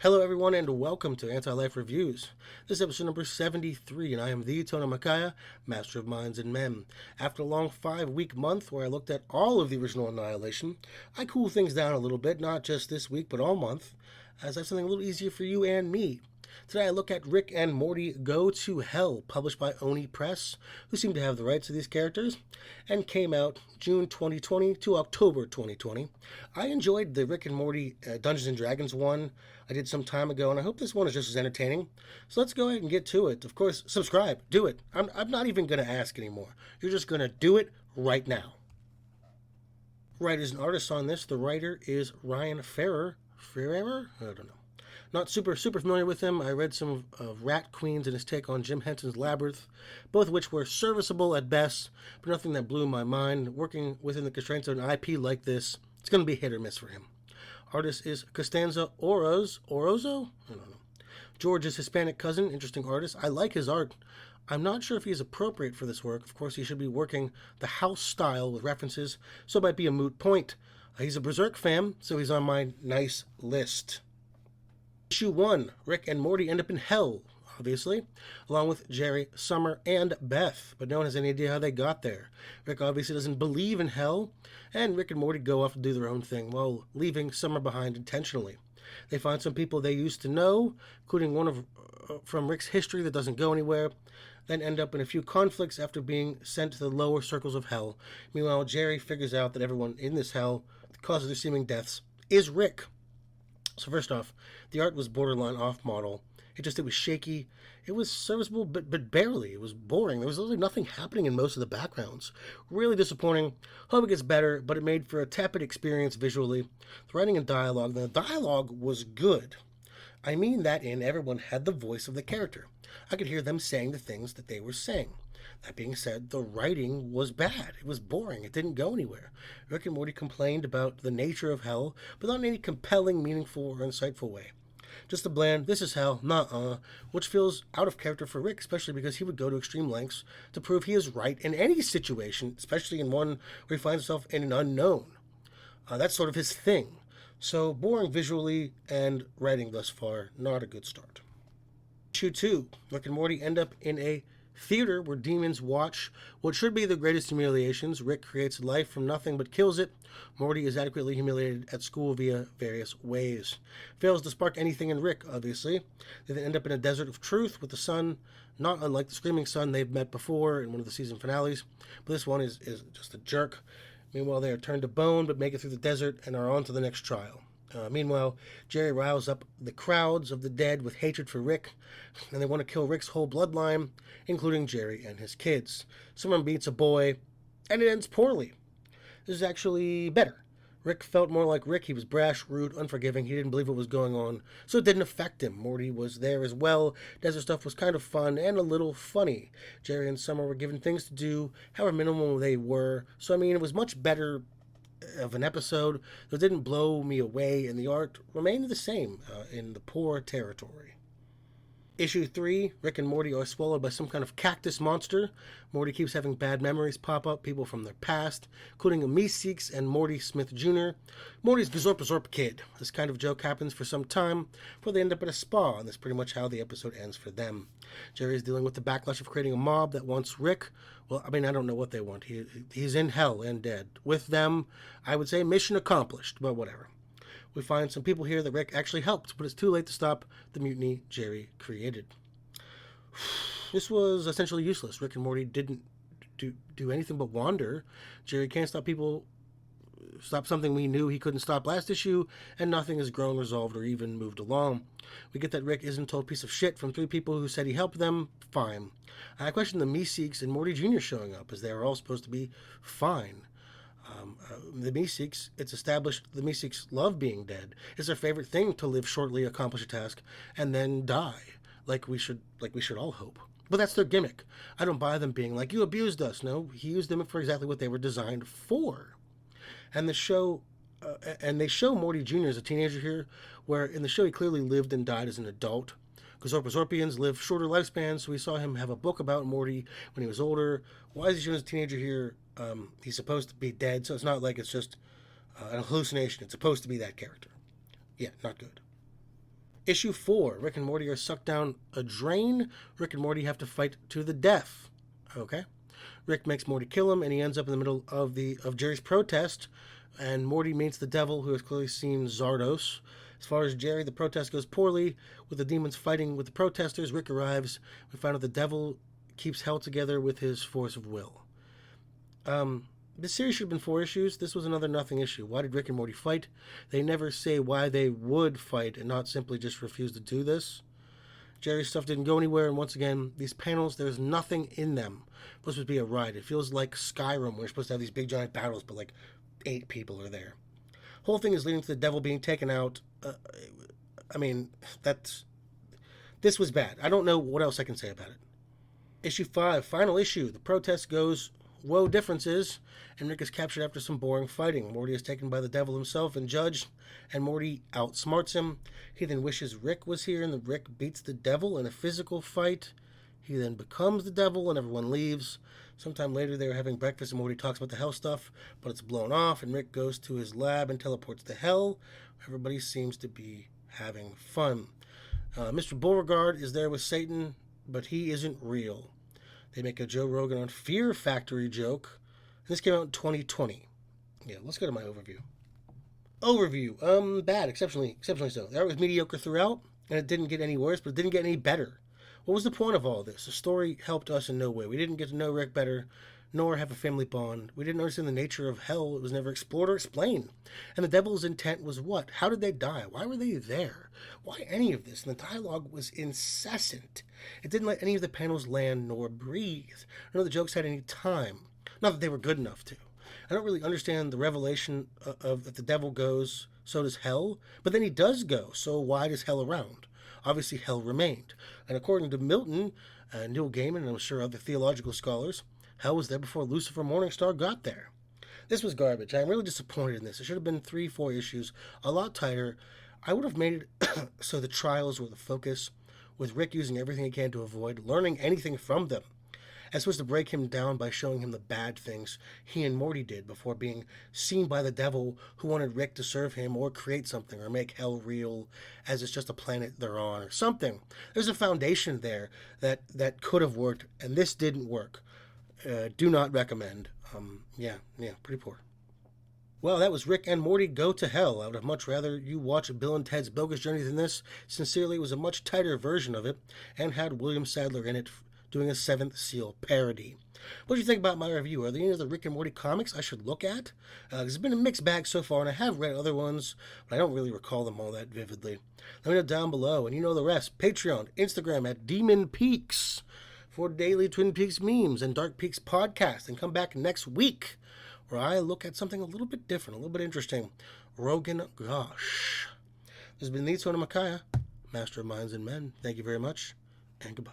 Hello, everyone, and welcome to Anti-Life Reviews. This is episode number 73, and I am the Tona Makaya, Master of Minds and Men. After a long 5-week month where I looked at all of the original Annihilation, I cool things down a little bit, not just this week, but all month, as I have something a little easier for you and me. Today I look at Rick and Morty Go to Hell, published by Oni Press, who seem to have the rights to these characters, and came out June 2020 to October 2020. I enjoyed the Rick and Morty Dungeons & Dragons one I did some time ago, and I hope this one is just as entertaining. So let's go ahead and get to it. Of course, subscribe. Do it. I'm not even going to ask anymore. You're just going to do it right now. Writers and artists on this. The writer is Ryan Ferrer. Ferrer? I don't know. Not super familiar with him. I read some of Rat Queens and his take on Jim Henson's Labyrinth, both of which were serviceable at best, but nothing that blew my mind. Working within the constraints of an IP like this, it's going to be hit or miss for him. Artist is Costanza Orozo? I don't know. George is Hispanic cousin, interesting artist. I like his art. I'm not sure if he is appropriate for this work. Of course, he should be working the house style with references, so it might be a moot point. He's a Berserk fan, so he's on my nice list. Issue 1, Rick and Morty end up in hell, obviously, along with Jerry, Summer, and Beth, but no one has any idea how they got there. Rick obviously doesn't believe in hell, and Rick and Morty go off to do their own thing while leaving Summer behind intentionally. They find some people they used to know, including one from Rick's history that doesn't go anywhere, then end up in a few conflicts after being sent to the lower circles of hell. Meanwhile, Jerry figures out that everyone in this hell, the cause of their seeming deaths, is Rick. So first off, the art was borderline off-model. It was shaky. It was serviceable, but barely. It was boring. There was literally nothing happening in most of the backgrounds. Really disappointing. Hope it gets better, but it made for a tepid experience visually. The writing and dialogue, the dialogue was good. I mean that everyone had the voice of the character. I could hear them saying the things that they were saying. That being said, the writing was bad. It was boring. It didn't go anywhere. Rick and Morty complained about the nature of hell, but not in any compelling, meaningful, or insightful way. Just a bland, this is hell, which feels out of character for Rick, especially because he would go to extreme lengths to prove he is right in any situation, especially in one where he finds himself in an unknown. That's sort of his thing. So, boring visually and writing thus far, not a good start. Issue 2, Rick and Morty end up in a theater where demons watch what should be the greatest humiliations. Rick creates life from nothing but kills it. Morty is adequately humiliated at school via various ways. Fails to spark anything in Rick, obviously. They then end up in a desert of truth with the sun, not unlike the Screaming Sun they've met before in one of the season finales. But this one is just a jerk. Meanwhile, they are turned to bone but make it through the desert and are on to the next trial. Meanwhile, Jerry riles up the crowds of the dead with hatred for Rick, and they want to kill Rick's whole bloodline, including Jerry and his kids. Someone beats a boy, and it ends poorly. This is actually better. Rick felt more like Rick. He was brash, rude, unforgiving. He didn't believe what was going on, so it didn't affect him. Morty was there as well. Desert stuff was kind of fun and a little funny. Jerry and Summer were given things to do, however minimal they were. So, it was much better of an episode that didn't blow me away, and the art remained the same in the poor territory. Issue 3, Rick and Morty are swallowed by some kind of cactus monster. Morty keeps having bad memories pop up, people from their past, including a Meeseeks and Morty Smith Jr. Morty's Gazorp kid. This kind of joke happens for some time before they end up at a spa, and that's pretty much how the episode ends for them. Jerry is dealing with the backlash of creating a mob that wants Rick. Well, I don't know what they want. He's in hell and dead. With them, I would say mission accomplished, but whatever. We find some people here that Rick actually helped, but it's too late to stop the mutiny Jerry created. This was essentially useless. Rick and Morty didn't do anything but wander. Jerry can't stop something we knew he couldn't stop last issue, and nothing has grown, resolved, or even moved along. We get that Rick isn't told piece of shit from 3 people who said he helped them. Fine. I question the Meeseeks and Morty Jr. showing up, as they are all supposed to be fine. The Meeseeks, it's established the Meeseeks love being dead. It's their favorite thing to live shortly, accomplish a task, and then die, like we should all hope. But that's their gimmick. I don't buy them being like, you abused us. No, he used them for exactly what they were designed for. And they show Morty Jr. as a teenager here, where in the show he clearly lived and died as an adult. Because Zorpians live shorter lifespans, so we saw him have a book about Morty when he was older. Why is he shown as a teenager here? He's supposed to be dead, so it's not like it's just an hallucination. It's supposed to be that character. Yeah, not good. Issue 4, Rick and Morty are sucked down a drain. Rick and Morty have to fight to the death. Okay. Rick makes Morty kill him, and he ends up in the middle of Jerry's protest, and Morty meets the devil, who has clearly seen Zardos. As far as Jerry, the protest goes poorly. With the demons fighting with the protesters, Rick arrives. We find out the devil keeps hell together with his force of will. This series should have been 4 issues. This was another nothing issue. Why did Rick and Morty fight? They never say why they would fight and not simply just refuse to do this. Jerry's stuff didn't go anywhere, and once again, these panels, there's nothing in them. It's supposed to be a ride. It feels like Skyrim, where you're supposed to have these big giant battles, but like 8 people are there. Whole thing is leading to the devil being taken out. This was bad. I don't know what else I can say about it. Issue 5, final issue. The protest goes, whoa, differences, and Rick is captured after some boring fighting. Morty is taken by the devil himself and judged, and Morty outsmarts him. He then wishes Rick was here, and Rick beats the devil in a physical fight. He then becomes the devil, and everyone leaves. Sometime later, they are having breakfast, and Morty talks about the hell stuff, but it's blown off, and Rick goes to his lab and teleports to hell. Everybody seems to be having fun. Mr. Beauregard is there with Satan, but he isn't real. They make a Joe Rogan on Fear Factory joke. And this came out in 2020. Yeah, let's go to my overview. Bad, exceptionally so. The art was mediocre throughout, and it didn't get any worse, but it didn't get any better. What was the point of all this? The story helped us in no way. We didn't get to know Rick better, nor have a family bond. We didn't understand the nature of hell. It was never explored or explained. And the devil's intent was what? How did they die? Why were they there? Why any of this? And the dialogue was incessant. It didn't let any of the panels land nor breathe. None of the jokes had any time. Not that they were good enough to. I don't really understand the revelation of that the devil goes, so does hell. But then he does go, so why does hell around? Obviously, hell remained. And according to Milton, Neil Gaiman, and I'm sure other theological scholars, hell was there before Lucifer Morningstar got there. This was garbage. I'm really disappointed in this. It should have been 3-4 issues, a lot tighter. I would have made it so the trials were the focus, with Rick using everything he can to avoid learning anything from them. As supposed to break him down by showing him the bad things he and Morty did before being seen by the devil, who wanted Rick to serve him or create something or make hell real as it's just a planet they're on or something. There's a foundation there that could have worked, and this didn't work. Do not recommend. Pretty poor. Well, that was Rick and Morty Go to Hell. I would have much rather you watch Bill and Ted's Bogus Journey than this. Sincerely, it was a much tighter version of it and had William Sadler in it doing a Seventh Seal parody. What do you think about my review? Are there any other Rick and Morty comics I should look at? It's been a mixed bag so far, and I have read other ones, but I don't really recall them all that vividly. Let me know down below, and you know the rest. Patreon, Instagram at Demon Peaks for daily Twin Peaks memes and Dark Peaks podcast. And come back next week, where I look at something a little bit different, a little bit interesting. Rogan Gosh. This has been the Tony Makaya, Master of Minds and Men. Thank you very much, and goodbye.